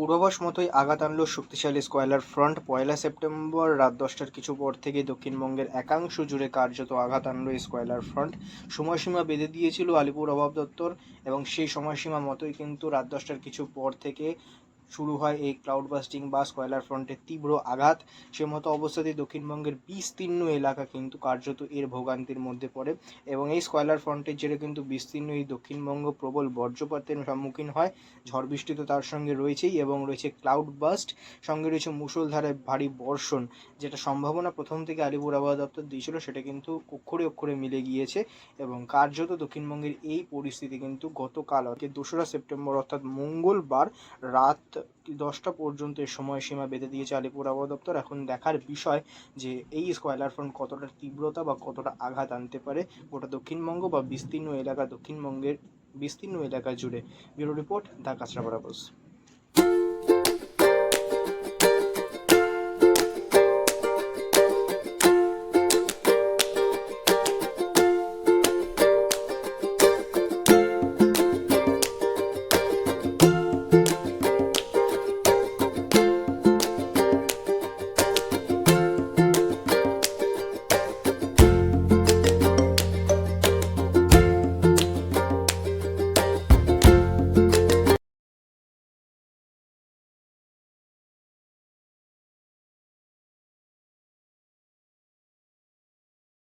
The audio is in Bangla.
পূর্বাভাস মতোই আঘাত আনল শক্তিশালী স্কয়ালার ফ্রন্ট। 1লা সেপ্টেম্বর রাত 10টার কিছু পর থেকে দক্ষিণবঙ্গের একাংশ জুড়ে কার্যত আঘাত আনল এই স্কয়ালার ফ্রন্ট। সময়সীমা বেঁধে দিয়েছিল আলিপুর আবহাওয়া দপ্তর এবং সেই সময়সীমা মতোই কিন্তু রাত 10টার কিছু পর থেকে শুরু হয় এই ক্লাউড বাস্টিং বা স্কয়ালার ফ্রন্টের তীব্র আঘাত। সে মতো অবস্থাতেই দক্ষিণবঙ্গের বিস্তীর্ণ এলাকা কিন্তু কার্যত এর ভোগান্তির মধ্যে পড়ে এবং এই স্কয়ালার ফ্রন্টের জেরে কিন্তু বিস্তীর্ণ এই দক্ষিণবঙ্গ প্রবল বজ্রপাতের সম্মুখীন হয়। ঝড় বৃষ্টি তো তার সঙ্গে রয়েছেই এবং রয়েছে ক্লাউড বাস্ট, সঙ্গে রয়েছে মুষলধারে ভারী বর্ষণ। যেটা সম্ভাবনা প্রথম থেকে আলিপুর আবহাওয়া দপ্তর দিয়েছিল সেটা কিন্তু অক্ষরে অক্ষরে মিলে গিয়েছে এবং কার্যত দক্ষিণবঙ্গের এই পরিস্থিতি কিন্তু গতকাল অর্থাৎ 2রা সেপ্টেম্বর অর্থাৎ মঙ্গলবার রাত 10টা পর্যন্ত এর সময়সীমা বেঁধে দিয়েছে আলিপুর আবহাওয়া দপ্তর। এখন দেখার বিষয় যে এই স্কয়ালার ফ্রন্ট কতটা তীব্রতা বা কতটা আঘাত আনতে পারে গোটা দক্ষিণবঙ্গ বা বিস্তীর্ণ এলাকা, দক্ষিণবঙ্গের বিস্তীর্ণ এলাকা জুড়ে। Bureau report, the Kanchrapara post.